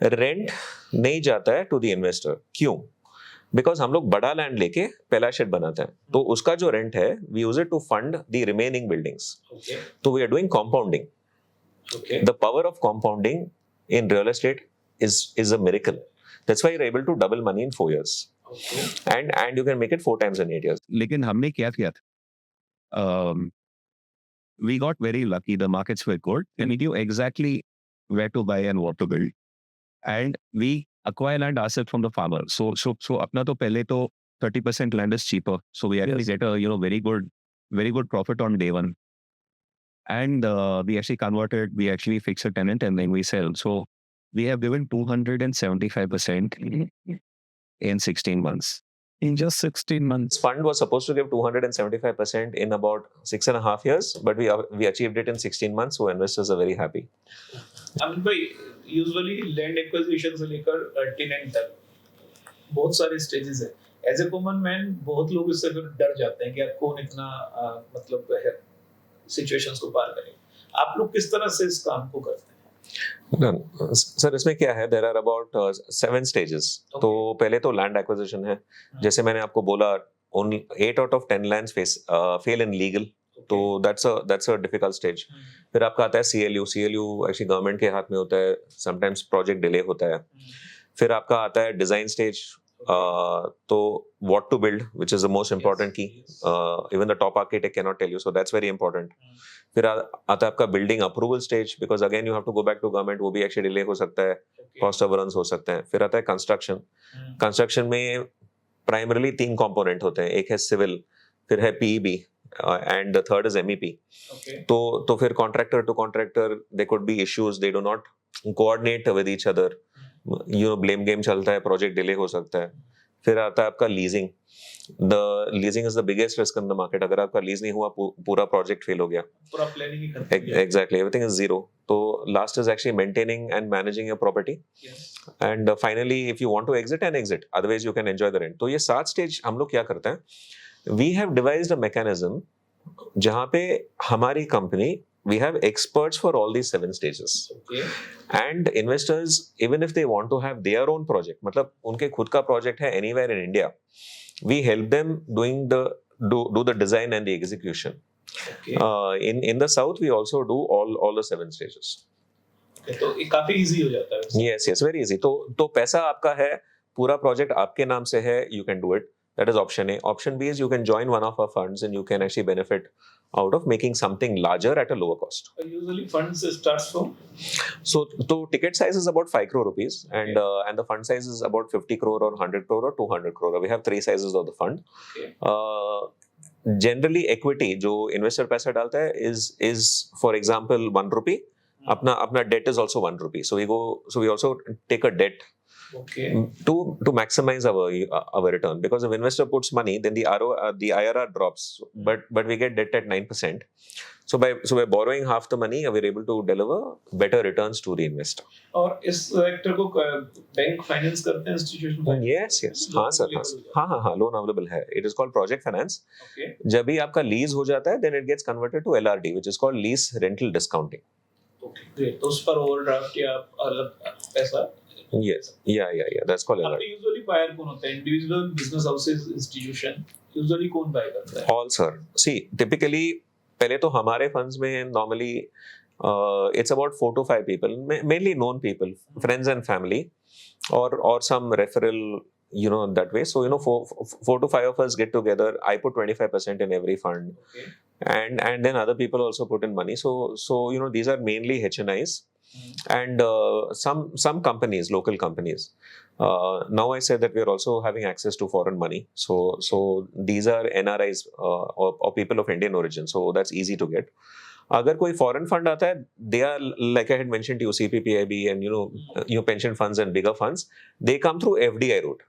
रेंट नहीं जाता है टू द इन्वेस्टर. क्यों? बिकॉज हम लोग बड़ा लैंड लेके पहला शेड बनाते हैं, तो उसका जो रेंट है we use it to fund the remaining buildings. तो we are doing compounding. The power of compounding in real estate is a miracle. That's why you're able to double money in 4 years. And you can make it 4 times in 8 years. लेकिन हमने क्या किया था? We got very lucky. The markets were good, and we knew exactly where to buy and what to build. And we acquire land ourselves from the farmer. So अपना तो पहले तो 30% land is cheaper. So we actually get a very good profit on day one. And we actually converted. We actually fix a tenant and then we sell. So we have given 275% in 16 months. In just 16 months. This fund was supposed to give 275% in about 6.5 years, but we achieved it in 16 months. So investors are very happy. Amit भाई, usually land acquisition से लेकर tenant तक बहुत सारे stages है. As a common man बहुत लोग इससे फिर डर जाते हैं कि यार कौन इतना मतलब है सिचुएशंस को पार करे. आप लोग किस तरह से इस काम को करते हैं? सर इसमें क्या है, देयर आर अबाउट 7 स्टेजेस. तो पहले तो लैंड एक्विजिशन है. जैसे मैंने आपको बोला, only 8 out of 10 lands fail in legal. तो that's a difficult stage. फिर आपका आता है CLU एक्चुअली गवर्नमेंट के हाथ में होता है. समटाइम्स प्रोजेक्ट डिले होता है. फिर आपका आता है डिजाइन स्टेज. तो what to build, which is the most important key. Even the top architect cannot tell you, so that's very important. फिर आता है आपका building approval stage, because again you have to go back to government. वो भी actually delay हो सकता है, cost ओवररन्स हो सकते हैं. फिर आता है कंस्ट्रक्शन में प्राइमरली 3 कंपोनेंट होते हैं. एक है सिविल, फिर है PEB, and the third is MEP. तो फिर contractor to contractor they could be issues, they do not coordinate with each other. Blame game चलता है, प्रोजेक्ट डिले हो सकता है. फिर आता है आपका leasing. The leasing is the biggest risk in the market. अगर आपका लीज नहीं हुआ, पूरा प्रोजेक्ट फेल हो गया, पूरा प्लानिंग ही खत्म. Exactly, everything is zero. तो last is actually maintaining and managing your property. And finally if you want to exit and exit, otherwise you can enjoy the rent. तो ये 7 स्टेज हम लोग क्या करते हैं, we have devised a mechanism जहां पे हमारी company, we have experts for all these 7 stages. And investors, even if they want to have their own project, मतलब उनके खुद का project है anywhere in India, we help them do the design and the execution. In the south, we also do all the 7 stages. तो ये काफी easy हो जाता है. Yes, very easy. तो पैसा आपका है, पूरा project आपके नाम से है, you can do it. That is option A. Option B is you can join one of our funds and you can actually benefit out of making something larger at a lower cost. Usually funds starts from? So ticket size is about 5 crore rupees, and the fund size is about 50 crore or 100 crore or 200 crore. We have 3 sizes of the fund. Generally equity जो investor पैसा डालता है is for example 1 rupee. अपना debt is also 1 rupee. So we also take a debt. To maximize our return, because if investor puts money, then the IRR drops, but we get debt at 9%. So by borrowing half the money, we're able to deliver better returns to the investor. और इस sector को bank finance करते हैं institution? Yes. हाँ sir, हाँ loan available है. It is called project finance. जब भी आपका लीज हो जाता है, then it gets converted to LRD, which is called lease rental discounting. Great. तो उस पर ओवरड्राफ्ट या अलग पैसा? Yes. Yeah. That's called LRD. Usually buyer कौन होता है? Individual, business houses, institution? Usually कौन बाय करता है? All sir. See, typically पहले तो हमारे फंड्स में normally it's about 4 to 5 people, mainly known people, friends and family, or some referral, that way. So 4 to 5 of us get together. I put 25% in every fund. And then other people also put in money. So these are mainly HNIs. And some companies, local companies. Now I said that we are also having access to foreign money. So these are NRIs or people of Indian origin. So that's easy to get. अगर कोई foreign fund आता है, they are, like I had mentioned to you, CPPIB and pension funds and bigger funds, they come through FDI route.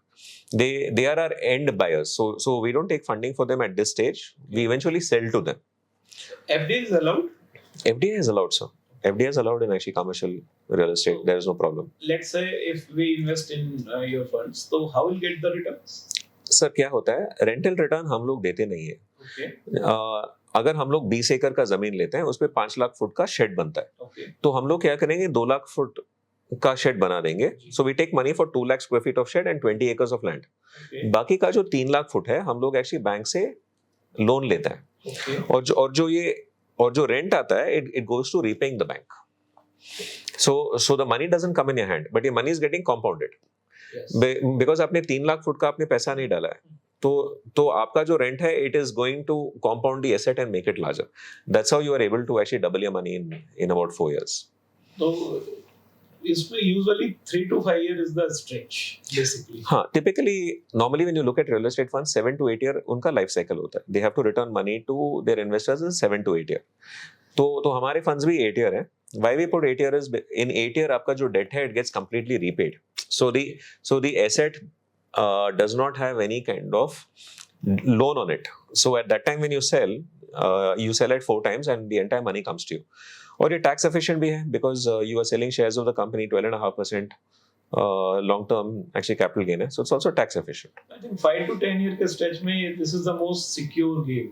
They are our end buyers. So we don't take funding for them at this stage. We eventually sell to them. FDI is allowed? FDI is allowed, sir. FDI is allowed in actually commercial real estate. There is no problem. Let's say if we invest in your funds, so how will get the returns? Sir क्या होता है, rental return हम लोग देते नहीं है. Okay. अगर हम लोग 20 एकड़ का जमीन लेते हैं, उस पे 5 लाख फुट का शेड बनता है. Okay. तो हम लोग क्या करेंगे, 2 लाख फुट का शेड बना देंगे. So we take money for 2 lakh square feet of shed and 20 acres of land. Okay. बाकी का जो 3 लाख फुट है, हम लोग एक्चुअली बैंक से लोन लेते हैं. Okay. और जो रेंट आता है, it goes to repaying the bank. So the money doesn't come in your hand, but ये money is getting compounded. Yes. Because आपने 3 लाख फुट का आपने पैसा नहीं डाला है, तो आपका जो रेंट है, it is going to compound the asset and make it larger. That's how you are able to actually double your money in about 4 years. तो इसमें usually 3 to 5 year is the stretch basically. हाँ, typically normally when you look at real estate funds, 7 to 8 year उनका life cycle होता है. They have to return money to their investors in 7 to 8 year. तो हमारे funds भी 8 year है. Why we put 8 year is in 8 year आपका जो debt है, it gets completely repaid. So the asset does not have any kind of loan on it. So at that time when you sell it 4 times and the entire money comes to you. और ये tax efficient भी है, because you are selling shares of the company 12.5% long term actually capital gain है. So it's also tax efficient. I think 5 to 10 year के stretch में this is the most secure game.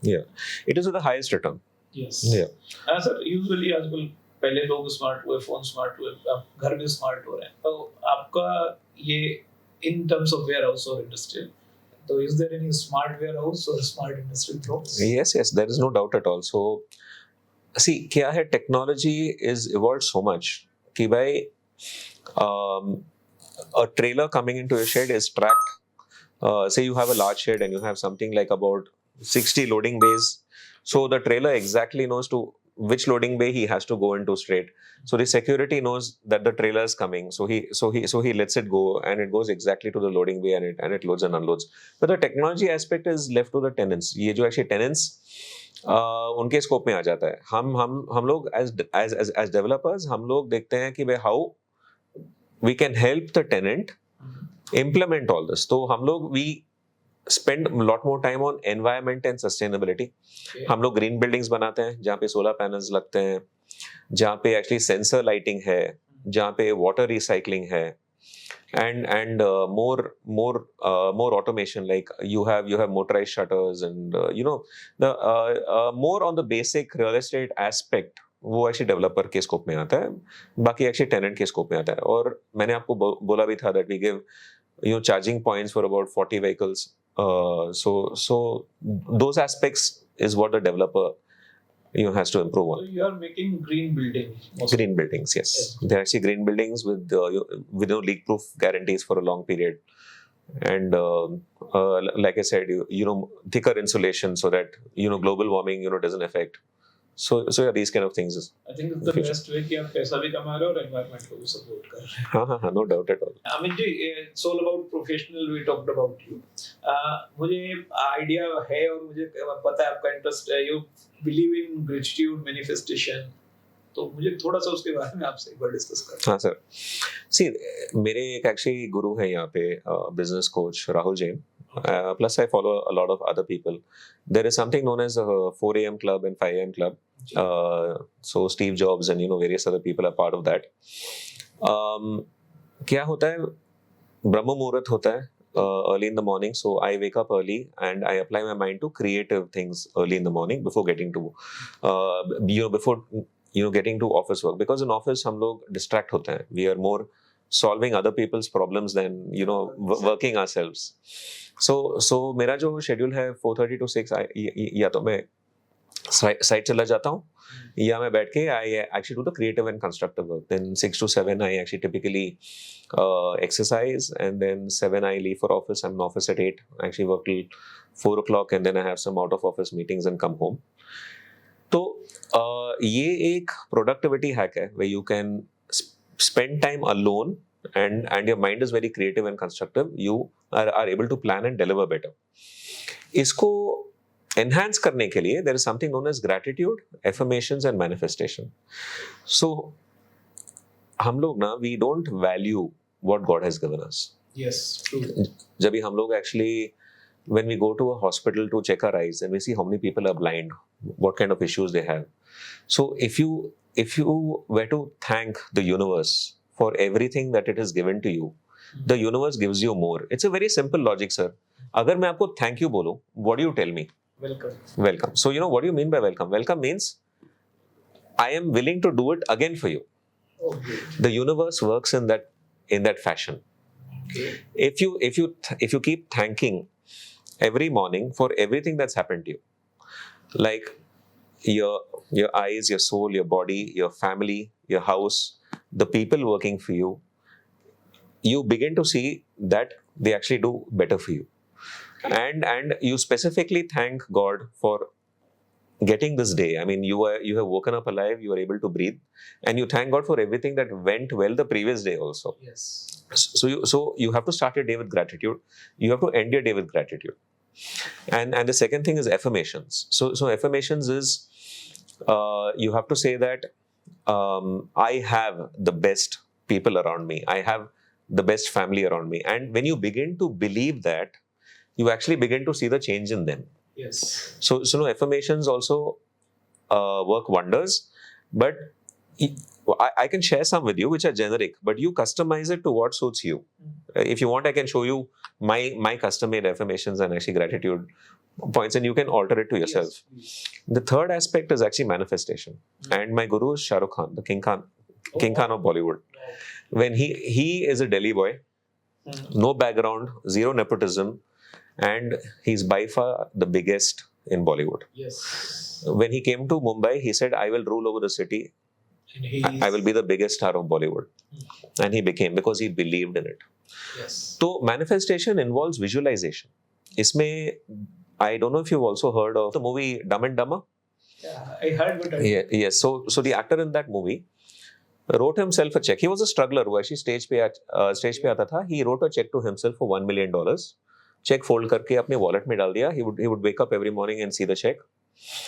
Yeah, it is with the highest return. Yes. Yeah. Sir usually आजकल पहले लोग smart हुए, phone smart हुए, अब घर भी स्मार्ट हो रहे हैं. तो आपका ये in terms of warehouse और इंडस्ट्रियल, तो is there any smart warehouse और smart industrial products? Yes, there is no doubt at all. So see, क्या है, technology is evolved so much कि भाई a trailer coming into your shed is tracked. Say you have a large shed and you have something like about 60 loading bays. So the trailer exactly knows to which loading bay he has to go into straight. So the security knows that the trailer is coming. So he lets it go and it goes exactly to the loading bay and it loads and unloads. But the technology aspect is left to the tenants. ये जो actually tenants उनके scope में आ जाता है. हम लोग as developers हम लोग देखते हैं कि भाई how we can help the tenant implement all this. तो हम लोग we spend a lot more time on environment and sustainability. Okay. हम लोग ग्रीन बिल्डिंग्स बनाते हैं जहाँ पे सोलर पैनल्स लगते हैं, जहाँ पे एक्चुअली सेंसर लाइटिंग है, जहाँ पे वाटर रिसाइकलिंग है, and more automation, like you have motorized shutters and the more on the basic real estate aspect, वो एक्चुअली डेवलपर के स्कोप में आता है, बाकी एक्चुअली टेनेंट के स्कोप में आता है. और मैंने आपको बोला भी था that we give charging points for about 40 vehicles. So those aspects is what the developer has to improve So on. you are making green buildings. mostly. Green buildings, yes. Yes. They're actually green buildings with leak-proof guarantees for a long period, and like I said, thicker insulation so that global warming doesn't affect. So yeah, these kind of things. I think it's the Future. best way कि आप पैसा भी कमा रहे हो और environment को भी support कर रहे हो. हाँ, no doubt at all. Amit ji, it's all about professional. We talked about you. मुझे idea है और मुझे पता है आपका interest है. You believe in gratitude manifestation. तो मुझे थोड़ा सा उसके बारे में आपसे एक बार डिस्कस करना. हाँ सर. See, मेरे एक एक्चुअली गुरु है यहाँ पे, business coach Rahul Jain. Plus I follow a lot of other people. There is something known as a 4 a.m. club and 5 a.m. club. So Steve Jobs and various other people are part of that. क्या होता है, ब्रह्म मुहूर्त होता है early in the morning. So I wake up early and I apply my mind to creative things early in the morning before getting to getting to office work, because in office हम लोग distract होते हैं. We are more solving other people's problems than working ourselves. So मेरा जो schedule है 4:30 to 6, या तो मैं साइट चला जाता हूँ, या मैं बैठ के I actually do the creative and constructive work. Then 6 to 7 I actually typically exercise, and then 7 I leave for office. I'm in office at 8. I actually work till 4 o'clock, and then I have some out of office meetings and come home. तो ये एक productivity hack है where you can spend time alone and your mind is very creative and constructive. You are able to plan and deliver better. इसको enhance करने के लिए there is something known as gratitude, affirmations and manifestation. So हम लोग ना, we don't value what God has given us. Yes, true. जब भी हम लोग actually, when we go to a hospital to check our eyes and we see how many people are blind, what kind of issues they have. So if you were to thank the universe for everything that it has given to you, the universe gives you more. It's a very simple logic, sir. अगर मैं आपको thank you बोलूं, what do you tell me? Welcome. Welcome. So you know what do you mean by welcome? Welcome means I am willing to do it again for you. Okay. The universe works in that fashion. Okay. If you keep thanking every morning for everything that's happened to you, like your eyes, your soul, your body, your family, your house, the people working for you, you begin to see that they actually do better for you. And you specifically thank God for getting this day. I mean, you have woken up alive, you are able to breathe, and you thank God for everything that went well the previous day also. Yes. So you have to start your day with gratitude. You have to end your day with gratitude. And the second thing is affirmations. So affirmations is you have to say that I have the best people around me. I have the best family around me. And when you begin to believe that, you actually begin to see the change in them. Yes. So no, affirmations also work wonders, but I can share some with you which are generic, but you customize it to what suits you. If you want, I can show you my custom-made affirmations and actually gratitude points, and you can alter it to yourself. Yes, please. The third aspect is actually manifestation, and my guru is Shah Rukh Khan, the King Khan of Bollywood. Wow. When he is a Delhi boy, no background, zero nepotism, and he's by far the biggest in Bollywood. Yes. When he came to Mumbai, he said, I will rule over the city. And I will be the biggest star of Bollywood. And he became, because he believed in it. Yes. So manifestation involves visualization. Isme, I don't know if you've also heard of the movie Dumb and Dumber. Yeah, I heard what I Yes. So the actor in that movie wrote himself a check. He was a struggler who actually stage पे आता था. He wrote a check to himself for $1 million. Check fold करके अपने wallet में डाल दिया. He would wake up every morning and see the check.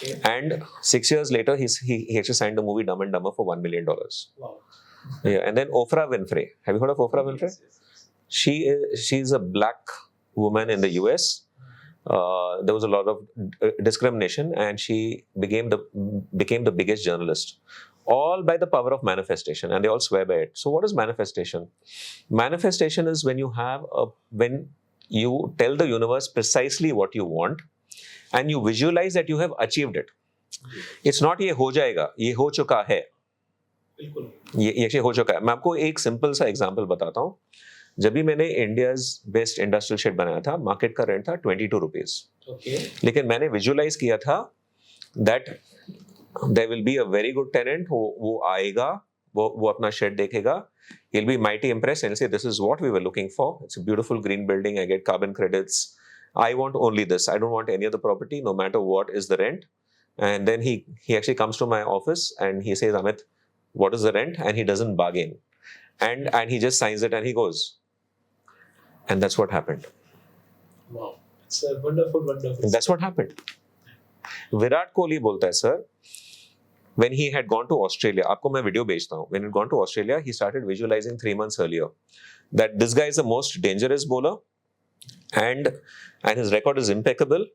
Okay. And 6 years later, he actually signed the movie Dumb and Dumber for $1 million. Wow. Yeah, and then Oprah Winfrey. Have you heard of Oprah Winfrey? Yes. She's a black woman in the US. There was a lot of discrimination, and she became the biggest journalist, all by the power of manifestation, and they all swear by it. So, what is manifestation? Manifestation is when you tell the universe precisely what you want, and you visualize that you have achieved it. It's not ये हो जाएगा, ये हो चुका है. बिल्कुल. ये actually हो चुका है. मैं आपको एक सिंपल सा एग्जांपल बताता हूँ. जब भी मैंने इंडियाज बेस्ट इंडस्ट्रियल शेड बनाया था, मार्केट का रेंट था 22 रुपीज. Okay. लेकिन मैंने विजुअलाइज किया था that there will be a very good tenant. वो आएगा, वो अपना शेड देखेगा. He'll be mighty impressed and say, this is what we were looking for. It's a beautiful green building. I get carbon credits. I want only this. I don't want any other property, no matter what is the rent. And then he actually comes to my office and he says, Amit, what is the rent? And he doesn't bargain. And he just signs it and he goes. And that's what happened. Wow. It's a wonderful. And that's what happened. Virat Kohli बोलता है, sir, when he had gone to Australia, आपको मैं video भेजता हूँ. When he had gone to Australia, he started visualizing 3 months earlier that this guy is the most dangerous bowler, and his record is impeccable,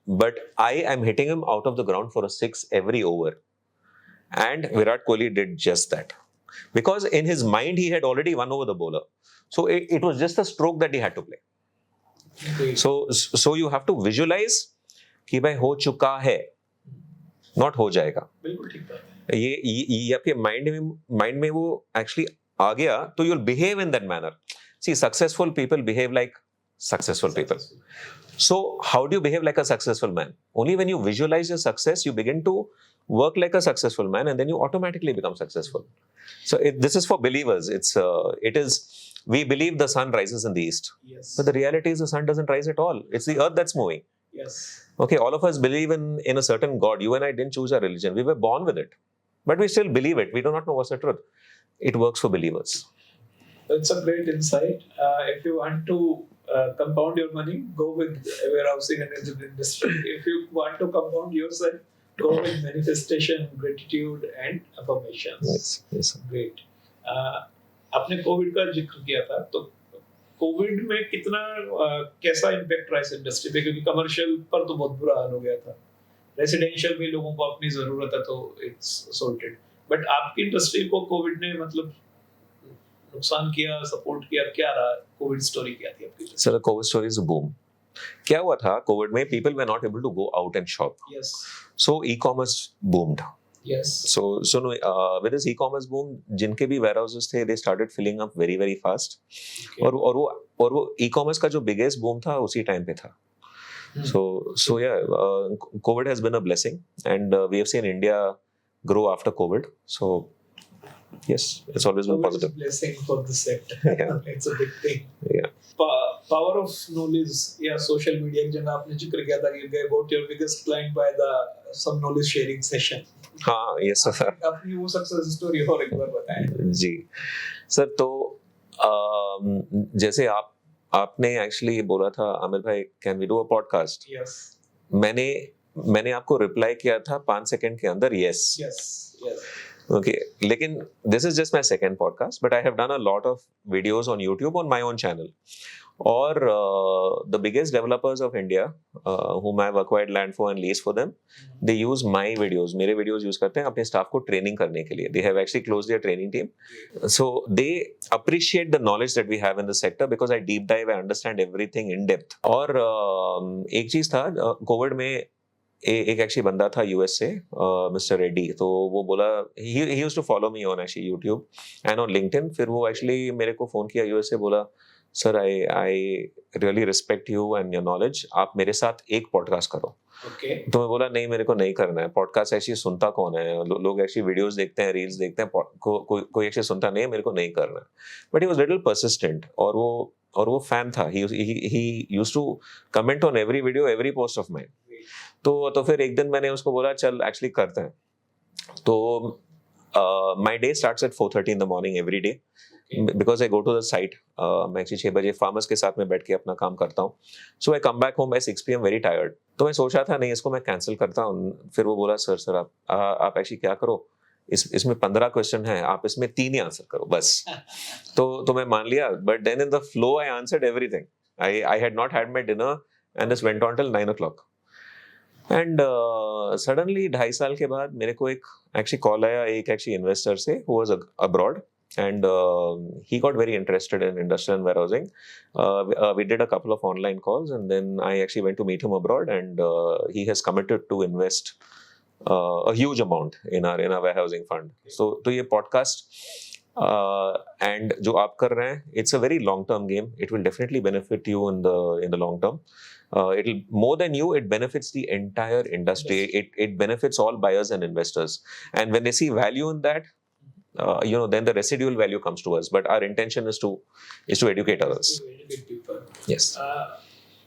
but I am hitting him out of the ground for a 6 every over. And Virat Kohli did just that. Because in his mind, he had already won over the bowler. So it was just a stroke that he had to play. Great. So you have to visualize कि भाई हो चुका है, not हो जाएगा. बिल्कुल ठीक बात है. ये आपके माइंड में वो एक्चुअली आ गया, तो you'll behave in that manner. See, successful people behave like successful people. So how do you behave like a successful man? Only when you visualize your success, you begin to work like a successful man, and then you automatically become successful. So this is for believers. We believe the sun rises in the east, Yes. but the reality is the sun doesn't rise at all. It's the earth that's moving. Yes. Okay, all of us believe in a certain God. You and I didn't choose our religion. We were born with it, but we still believe it. We do not know what's the truth. It works for believers. That's a great insight. If you want to compound your money, go with warehousing and engineering industry. If you want to compound yourself, go with manifestation, gratitude, and affirmations. Yes. Great. आपने Covid का जिक्र किया था, तो Covid में कितना कैसा impact रहा इस इंडस्ट्री पे, क्योंकि कमर्शियल पर तो बहुत बुरा हाल हो गया था. रेसिडेंशियल में लोगों को अपनी जरूरत है तो इट्स सॉर्टेड, बट आपकी इंडस्ट्री को कोविड ने मतलब नुकसान किया, सपोर्ट किया, क्या रहा? कोविड स्टोरी क्या थी आपकी? Sir covid story is boom. क्या हुआ था कोविड में? People were not able to go out and shop, yes, so e commerce boomed. Yes, So no, with this e-commerce boom, जिनके भी warehouses थे, they started filling up very very fast. और वो e-commerce का जो biggest boom था उसी time पे था. So yeah, COVID has been a blessing, and we have seen India grow after COVID. So yes, it's always been COVID is a positive. blessing for the sector. Yeah. It's a big thing. Yeah. Power of knowledge या social media जब आपने जिक्र किया था कि you got your biggest client by the some knowledge sharing session. हाँ, yes sir. अपनी वो सक्सेस स्टोरी और एक बार बताएं. जी सर, तो जैसे आपने एक्चुअली बोला था अमित भाई, can we do a podcast? Yes, मैंने आपको रिप्लाई किया था 5 सेकंड के अंदर, यस. yes, yes. Okay, लेकिन this is just my second podcast, but I have done a lot of videos on YouTube on my own channel. और the biggest developers of India, whom I have acquired land for and leased for them, they use my videos. मेरे videos use करते हैं अपने staff को training करने के लिए. They have actually closed their training team. So they appreciate the knowledge that we have in the sector because I deep dive, I understand everything in depth. और एक चीज था, कोविड में एक एक्चुअली बंदा था यूएस से, मिस्टर रेड्डी. तो वो बोला, he used to follow me on actually YouTube and on LinkedIn. फिर वो एक्चुअली मेरे को फोन किया यूएस से, बोला sir I really respect you and your knowledge, आप मेरे साथ एक पॉडकास्ट करो. Okay. तो मैं बोला नहीं, मेरे को नहीं करना है पॉडकास्ट. एक्चुअली सुनता कौन है? लोग एक्चुअली वीडियोस देखते हैं, रील्स देखते हैं, कोई एक्चुअली सुनता नहीं है. मेरे को नहीं करना है. But he was little persistent, और वो फैन था. He used to comment on every video, every post of mine. तो फिर एक दिन मैंने उसको बोला चल एक्चुअली करते हैं. तो my day starts at 4:30 in the morning every day because I go to the site. मैं एक्चुअली 6 बजे फार्मर्स के साथ में बैठ के अपना काम करता हूँ. So I come back home by 6 PM very tired. तो मैं सोचा था नहीं, इसको मैं कैंसिल करता हूँ. फिर वो बोला सर आप एक्चुअली क्या करो, इसमें 15 क्वेश्चन है, आप इसमें 3 ही आंसर करो बस. तो मैं मान लिया. But then in the flow I answered everything. I had not had my dinner and this went on till 9 o'clock. And suddenly 2.5 साल के बाद मेरे को एक एक्चुअली कॉल आया एक एक्चुअली इन्वेस्टर से, who was abroad, and he got very interested in industrial and warehousing. We did a couple of online calls, and then I actually went to meet him abroad, and he has committed to invest a huge amount in our warehousing fund. So ये podcast and जो आप कर रहे हैं, it's a very long term game. It will definitely benefit you in the long term. It'll more than you, it benefits the entire industry. It benefits all buyers and investors, and when they see value in that, then the residual value comes to us. But our intention is to educate others. To educate people. Yes.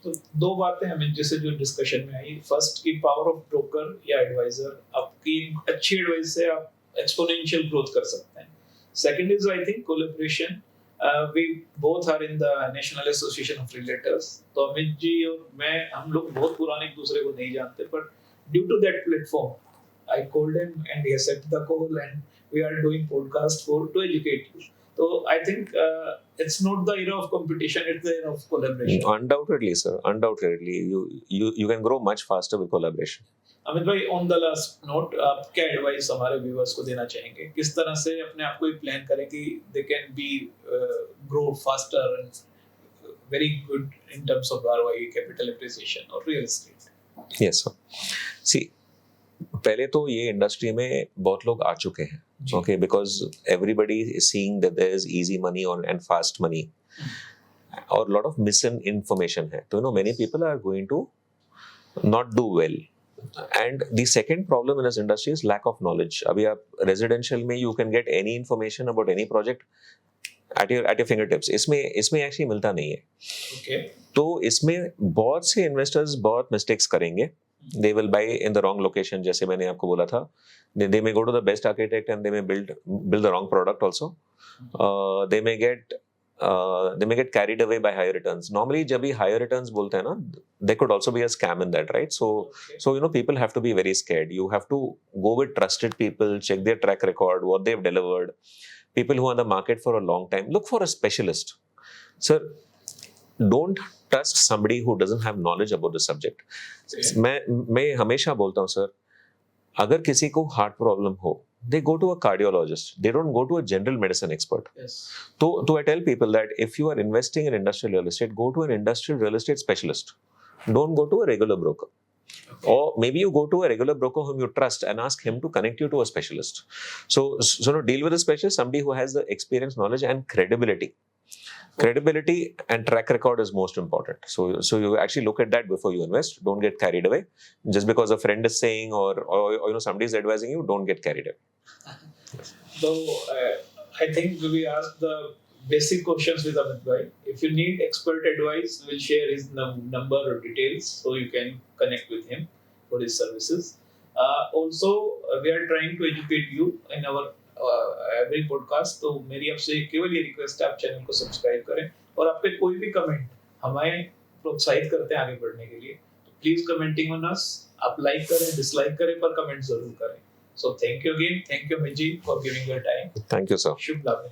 तो दो बातें हमें जैसे जो discussion में आई, first की power of broker या adviser, आपकी अच्छी एडवाइस से आप एक्सपोनेंशियल ग्रोथ कर सकते हैं. Second is I think collaboration. We both are in the national association of realtors. तो अमित जी और मैं, हम लोग बहुत पुराने एक दूसरे को नहीं जानते, but due to that platform I called him and he accepted the call, and we are doing podcast to educate you. So I think it's not the era of competition, it's the era of collaboration. Undoubtedly, sir. Undoubtedly, you can grow much faster with collaboration. Amit भाई, on the last note, आप क्या advice हमारे viewers को देना चाहेंगे? किस तरह से अपने आप को प्लान करें कि they can be grow faster and very good in terms of ROI, capital appreciation or real estate? Yes, sir. See, पहले तो ये इंडस्ट्री में बहुत लोग आ चुके हैं. Okay, because everybody is seeing that there is easy money and fast money, or a lot of misinformation है. तो many people are going to not do well. And the second problem in this industry is lack of knowledge. अभी आप residential में you can get any information about any project at your fingertips. इसमें actually मिलता नहीं है. Okay. तो इसमें बहुत से investors बहुत mistakes करेंगे. They will buy in the wrong location, जैसे मैंने आपको बोला था. They may go to the best architect and they may build the wrong product also. They may get carried away by higher returns. Normally, जब भी higher returns बोलते हैं ना, there could also be a scam in that, right? So people have to be very scared. You have to go with trusted people, check their track record, what they've delivered. People who are in the market for a long time. Look for a specialist. Sir, don't trust somebody who doesn't have knowledge about the subject. मैं हमेशा बोलता हूँ sir, अगर किसी को heart problem हो, they go to a cardiologist. They don't go to a general medicine expert. Yes. So I tell people that if you are investing in industrial real estate, go to an industrial real estate specialist. Don't go to a regular broker. Or maybe you go to a regular broker whom you trust and ask him to connect you to a specialist. So no, deal with a specialist, somebody who has the experience, knowledge, and credibility. Credibility and track record is most important. So you actually look at that before you invest. Don't get carried away. Just because a friend is saying or somebody is advising you, don't get carried away. So I think we asked the basic questions with Amit Bhai. If you need expert advice, we'll share his number or details so you can connect with him for his services. Also, we are trying to educate you in our every podcast. तो मेरी आपसे केवल ये request है, आप channel को subscribe करें और आपके कोई भी कमेंट हमें प्रोत्साहित करते हैं आगे बढ़ने के लिए. तो प्लीज कमेंटिंग ऑन अस. आप लाइक करें, डिसलाइक करें, पर कमेंट जरूर करें. So thank you again. Thank you, Amit ji, for giving your time. Thank you, sir. Shubh Labh.